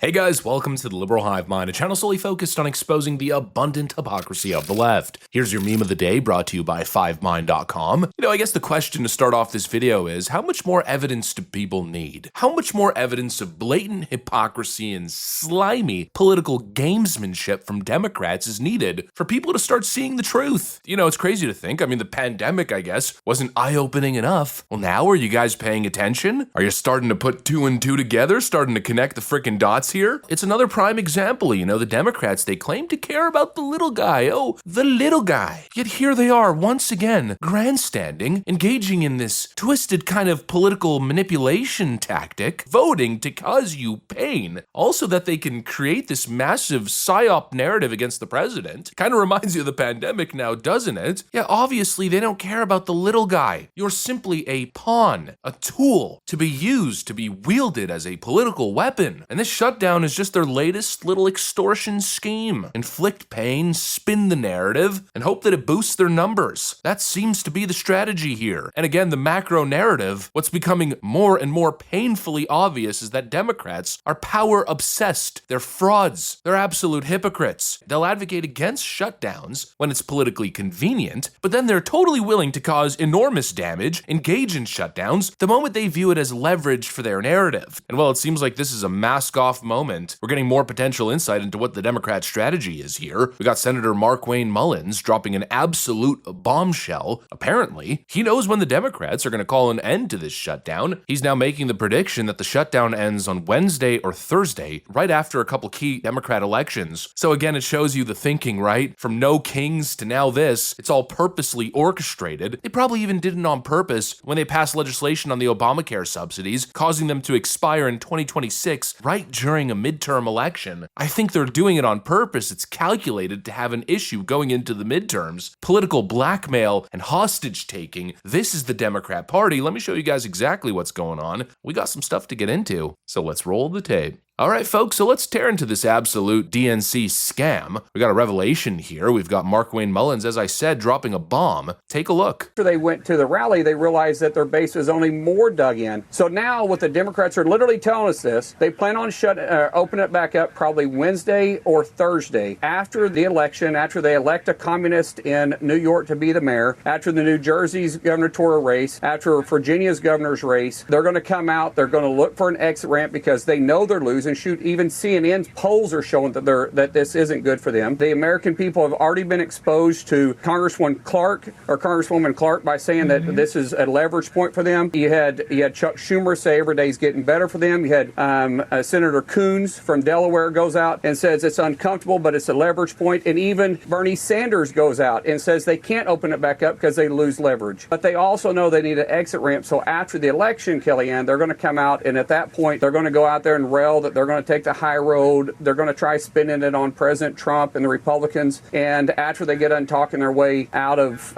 Hey guys, welcome to the Liberal Hive Mind, a channel solely focused on exposing the abundant hypocrisy of the left. Here's your meme of the day, brought to you by FiveMind.com. I guess the question to start off this video is, how much more evidence do people need? How much more evidence of blatant hypocrisy and slimy political gamesmanship from Democrats is needed for people to start seeing the truth? It's crazy to think. The pandemic, I guess, wasn't eye-opening enough. Well, now are you guys paying attention? Are you starting to put two and two together, starting to connect the frickin' dots here? It's another prime example. The Democrats, they claim to care about the little guy. Oh, the little guy. Yet here they are once again, grandstanding, engaging in this twisted kind of political manipulation tactic, voting to cause you pain. Also that they can create this massive psyop narrative against the president. Kind of reminds you of the pandemic now, doesn't it? Yeah, obviously they don't care about the little guy. You're simply a pawn, a tool to be used, to be wielded as a political weapon. And this shutdown is just their latest little extortion scheme. Inflict pain, spin the narrative, and hope that it boosts their numbers. That seems to be the strategy here. And again, the macro narrative, what's becoming more and more painfully obvious is that Democrats are power obsessed. They're frauds. They're absolute hypocrites. They'll advocate against shutdowns when it's politically convenient, but then they're totally willing to cause enormous damage, engage in shutdowns, the moment they view it as leverage for their narrative. And while it seems like this is a mask-off moment, we're getting more potential insight into what the Democrat strategy is here. We got Senator Markwayne Mullins dropping an absolute bombshell. Apparently, he knows when the Democrats are going to call an end to this shutdown. He's now making the prediction that the shutdown ends on Wednesday or Thursday, right after a couple key Democrat elections. So again, it shows you the thinking, right? From no kings to now this, it's all purposely orchestrated. They probably even did it on purpose when they passed legislation on the Obamacare subsidies, causing them to expire in 2026, right during a midterm election. I think they're doing it on purpose. It's calculated to have an issue going into the midterms. Political blackmail and hostage taking. This is the Democrat Party. Let me show you guys exactly what's going on. We got some stuff to get into, so let's roll the tape. All right, folks, so let's tear into this absolute DNC scam. We got a revelation here. We've got Markwayne Mullins, as I said, dropping a bomb. Take a look. After they went to the rally, they realized that their base was only more dug in. So now what the Democrats are literally telling us this, they plan on open it back up probably Wednesday or Thursday after the election, after they elect a communist in New York to be the mayor, after the New Jersey's gubernatorial race, after Virginia's governor's race. They're going to come out, they're going to look for an exit ramp because they know they're losing. Shoot, even CNN's polls are showing that this isn't good for them. The American people have already been exposed to Congresswoman Clark by saying that this is a leverage point for them. You had Chuck Schumer say every day's getting better for them. You had Senator Coons from Delaware goes out and says it's uncomfortable, but it's a leverage point. And even Bernie Sanders goes out and says they can't open it back up because they lose leverage. But they also know they need an exit ramp. So after the election, Kellyanne, they're going to come out, and at that point, they're going to go out there and rail that they're going to take the high road. They're going to try spinning it on President Trump and the Republicans. And after they get done talking their way out of,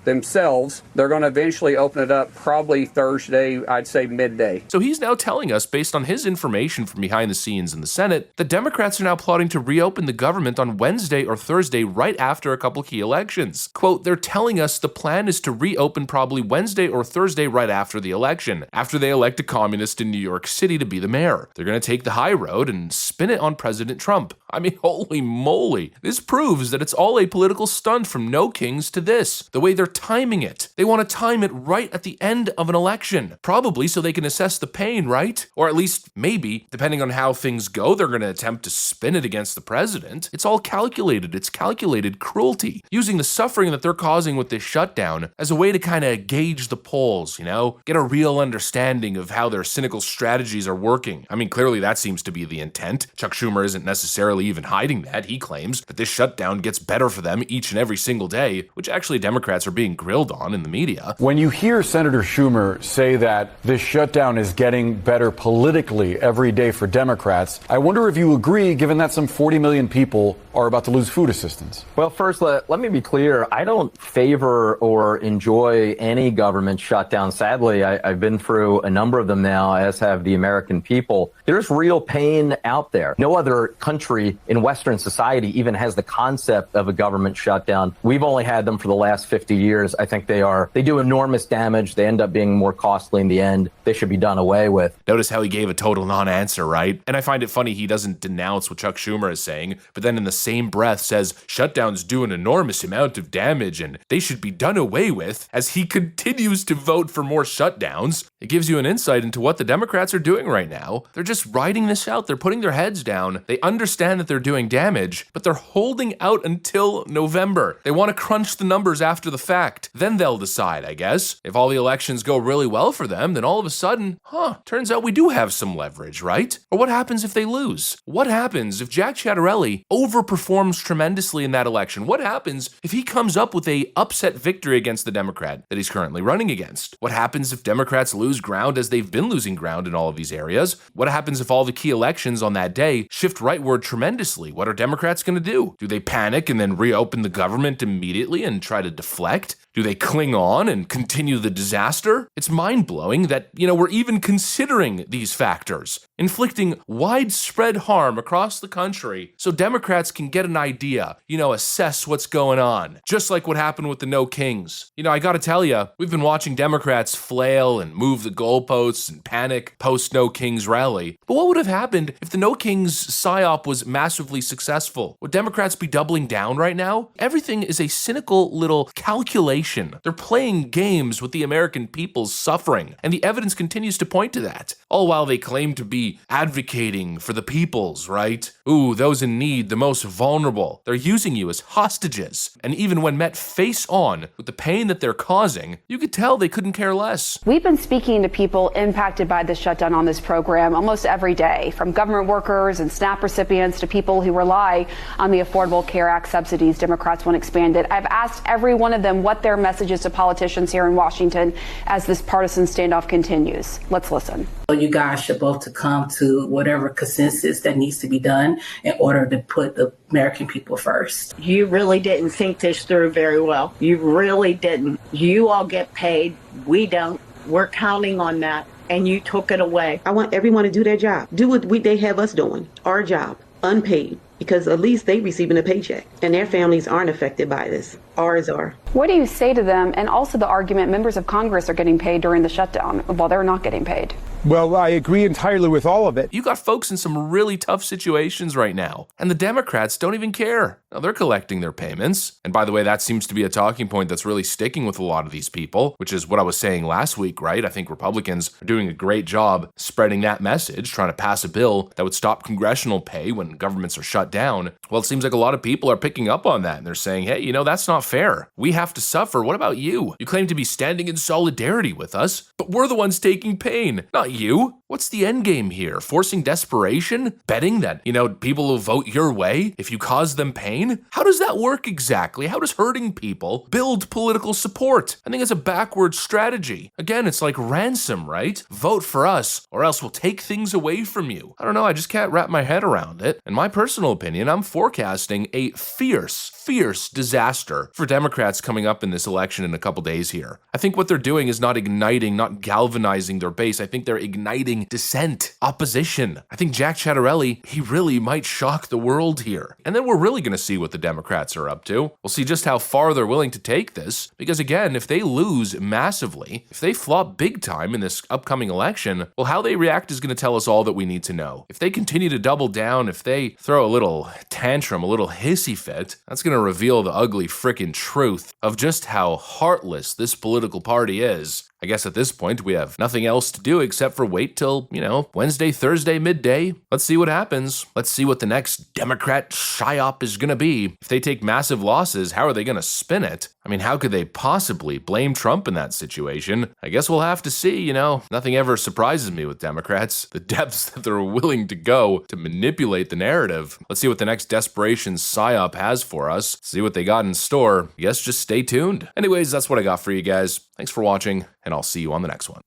themselves, they're going to eventually open it up probably Thursday, I'd say midday. So he's now telling us, based on his information from behind the scenes in the Senate, the Democrats are now plotting to reopen the government on Wednesday or Thursday right after a couple key elections. Quote, they're telling us the plan is to reopen probably Wednesday or Thursday right after the election, after they elect a communist in New York City to be the mayor. They're going to take the high road and spin it on President Trump. Holy moly. This proves that it's all a political stunt from no kings to this. The way they're timing it. They want to time it right at the end of an election. Probably so they can assess the pain, right? Or at least, maybe, depending on how things go, they're going to attempt to spin it against the president. It's all calculated. It's calculated cruelty. Using the suffering that they're causing with this shutdown as a way to kind of gauge the polls, get a real understanding of how their cynical strategies are working. Clearly that seems to be the intent. Chuck Schumer isn't necessarily even hiding that. He claims that this shutdown gets better for them each and every single day, which actually Democrats are being grilled on in the media. When you hear Senator Schumer say that this shutdown is getting better politically every day for Democrats, I wonder if you agree, given that some 40 million people are about to lose food assistance. Well, first, let me be clear. I don't favor or enjoy any government shutdown. Sadly, I've been through a number of them now, as have the American people. There's real real pain out there. No other country in Western society even has the concept of a government shutdown. We've only had them for the last 50 years. I think they do enormous damage. They end up being more costly in the end. They should be done away with. Notice how he gave a total non-answer, right? And I find it funny he doesn't denounce what Chuck Schumer is saying, but then in the same breath says shutdowns do an enormous amount of damage and they should be done away with as he continues to vote for more shutdowns. It gives you an insight into what the Democrats are doing right now. They're just riding this out. They're putting their heads down. They understand that they're doing damage, but they're holding out until November. They want to crunch the numbers after the fact. Then they'll decide, I guess. If all the elections go really well for them, then all of a sudden, turns out we do have some leverage, right? Or what happens if they lose? What happens if Jack Ciattarelli overperforms tremendously in that election? What happens if he comes up with a upset victory against the Democrat that he's currently running against? What happens if Democrats lose ground as they've been losing ground in all of these areas? What happens if all the key elections on that day shift rightward tremendously? What are Democrats going to do? Do they panic and then reopen the government immediately and try to deflect? Do they cling on and continue the disaster? It's mind-blowing that, we're even considering these factors, inflicting widespread harm across the country so Democrats can get an idea, assess what's going on. Just like what happened with the No Kings. I gotta tell you, we've been watching Democrats flail and move the goalposts and panic post No Kings rally. But what would have happened if the No Kings psyop was massively successful? Would Democrats be doubling down right now? Everything is a cynical little calculation. They're playing games with the American people's suffering, and the evidence continues to point to that. All while they claim to be advocating for the peoples, right? Ooh, those in need, the most vulnerable. They're using you as hostages. And even when met face on with the pain that they're causing, you could tell they couldn't care less. We've been speaking to people impacted by the shutdown on this program almost every day, from government workers and SNAP recipients to people who rely on the Affordable Care Act subsidies Democrats want expanded. I've asked every one of them what their message is to politicians here in Washington as this partisan standoff continues. Let's listen. You guys should both to come to whatever consensus that needs to be done in order to put the American people first. You really didn't think this through very well. You really didn't. You all get paid. We don't. We're counting on that. And you took it away. I want everyone to do their job. Do what they have us doing. Our job. Unpaid. Because at least they receiving a paycheck. And their families aren't affected by this. Ours are. What do you say to them? And also the argument members of Congress are getting paid during the shutdown while they're not getting paid. Well, I agree entirely with all of it. You got folks in some really tough situations right now, and the Democrats don't even care. Now, they're collecting their payments. And by the way, that seems to be a talking point that's really sticking with a lot of these people, which is what I was saying last week, right? I think Republicans are doing a great job spreading that message, trying to pass a bill that would stop congressional pay when governments are shut down. Well, it seems like a lot of people are picking up on that, and they're saying, hey, that's not fair. We have to suffer. What about you? You claim to be standing in solidarity with us, but we're the ones taking pain, not you. What's the end game here? Forcing desperation? Betting that, people will vote your way if you cause them pain? How does that work exactly? How does hurting people build political support? I think it's a backwards strategy. Again, it's like ransom, right? Vote for us or else we'll take things away from you. I don't know, I just can't wrap my head around it. In my personal opinion, I'm forecasting a fierce disaster for Democrats coming up in this election in a couple days here. I think what they're doing is not igniting, not galvanizing their base. I think they're igniting dissent, opposition. I think Jack Ciattarelli, he really might shock the world here. And then we're really going to see what the Democrats are up to. We'll see just how far they're willing to take this. Because again, if they lose massively, if they flop big time in this upcoming election, well, how they react is going to tell us all that we need to know. If they continue to double down, if they throw a little tantrum, a little hissy fit, that's going to reveal the ugly frickin' truth of just how heartless this political party is. I guess at this point, we have nothing else to do except for wait till, Wednesday, Thursday, midday. Let's see what happens. Let's see what the next Democrat psyop is going to be. If they take massive losses, how are they going to spin it? I mean, how could they possibly blame Trump in that situation? I guess we'll have to see, Nothing ever surprises me with Democrats. The depths that they're willing to go to manipulate the narrative. Let's see what the next desperation psyop has for us. See what they got in store. I guess just stay tuned. Anyways, that's what I got for you guys. Thanks for watching, and I'll see you on the next one.